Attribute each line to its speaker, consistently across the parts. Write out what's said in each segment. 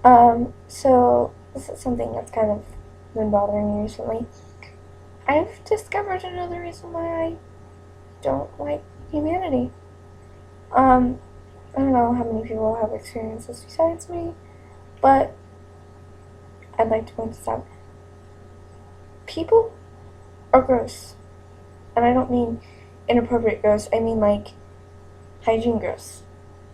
Speaker 1: So this is something that's kind of been bothering me recently. I've discovered another reason why I don't like humanity. Um, I don't know how many people have experienced this besides me, but I'd like to point this out. People are gross. And I don't mean inappropriate gross, I mean like hygiene gross.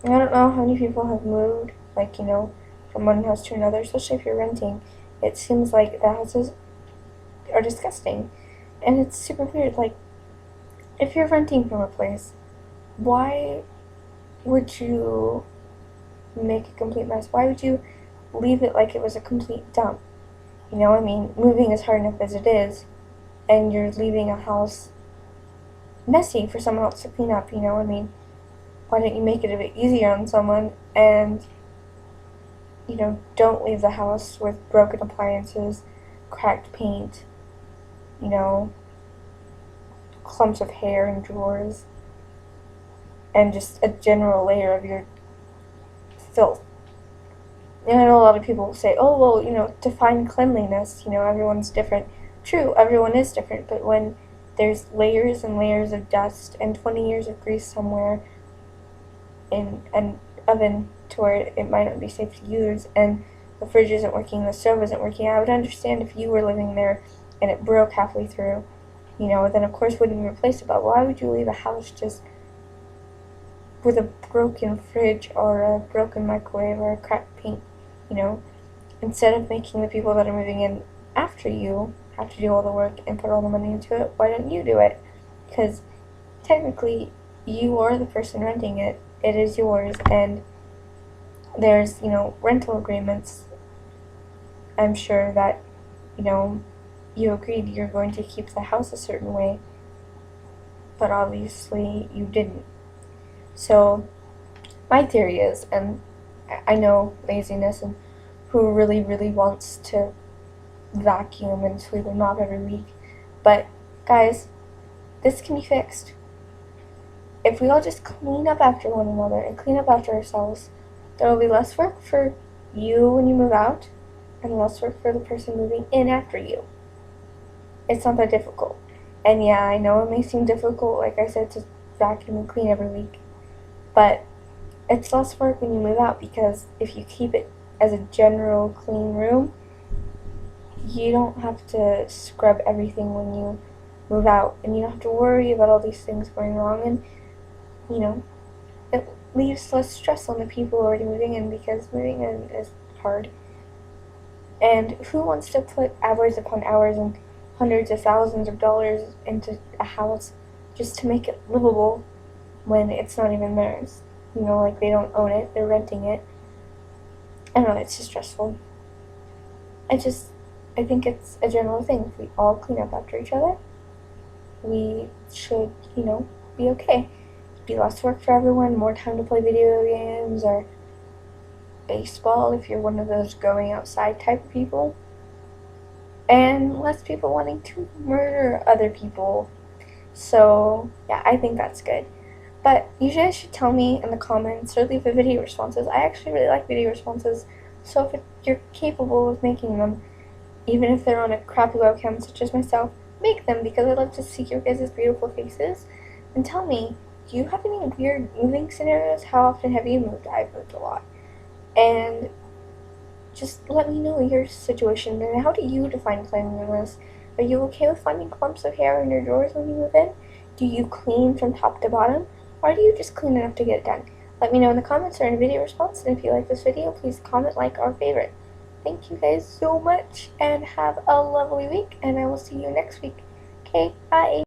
Speaker 1: And I don't know how many people have moved, like, from one house to another, especially if you're renting. It seems like the houses are disgusting. And it's super weird. Like, if you're renting from a place, why would you make a complete mess? Why would you leave it like it was a complete dump? I mean, moving is hard enough as it is, and you're leaving a house messy for someone else to clean up, I mean, why don't you make it a bit easier on someone and, don't leave the house with broken appliances, cracked paint, you know, clumps of hair in drawers, and just a general layer of your filth. And I know a lot of people say, oh, well, define cleanliness, everyone's different. True, everyone is different, but when there's layers and layers of dust and 20 years of grease somewhere in an oven to where it might not be safe to use, and the fridge isn't working, the stove isn't working, I would understand if you were living there and it broke halfway through, then of course wouldn't be replaceable. But why would you leave a house just with a broken fridge or a broken microwave or a cracked paint, instead of making the people that are moving in after you have to do all the work and put all the money into it, why don't you do it? Because technically you are the person renting it. It is yours, and there's, rental agreements. I'm sure that, you agreed you're going to keep the house a certain way, but obviously you didn't. So my theory is, and I know laziness and who really, really wants to vacuum and sweep and mop every week, but guys, this can be fixed. If we all just clean up after one another and clean up after ourselves, there will be less work for you when you move out and less work for the person moving in after you. It's not that difficult. And yeah, I know it may seem difficult, like I said, to vacuum and clean every week, but it's less work when you move out, because if you keep it as a general clean room, you don't have to scrub everything when you move out, and you don't have to worry about all these things going wrong, and it leaves less stress on the people already moving in, because moving in is hard. And who wants to put hours upon hours and hundreds of thousands of dollars into a house just to make it livable when it's not even theirs? Like they don't own it, they're renting it. I don't know, it's just stressful. I think it's a general thing. If we all clean up after each other, we should, be okay. Be less work for everyone, more time to play video games or baseball if you're one of those going outside type of people, and less people wanting to murder other people. So yeah, I think that's good. But you guys should tell me in the comments or leave a video responses. I actually really like video responses, so if you're capable of making them, even if they're on a crappy webcam such as myself, make them, because I love to see your guys' beautiful faces. And tell me, do you have any weird moving scenarios? How often have you moved? I've moved a lot. And just let me know your situation, and how do you define cleanliness? Are you okay with finding clumps of hair in your drawers when you move in? Do you clean from top to bottom? Or do you just clean enough to get it done? Let me know in the comments or in a video response, and if you like this video, please comment, like, or favorite. Thank you guys so much, and have a lovely week, and I will see you next week. Okay, bye!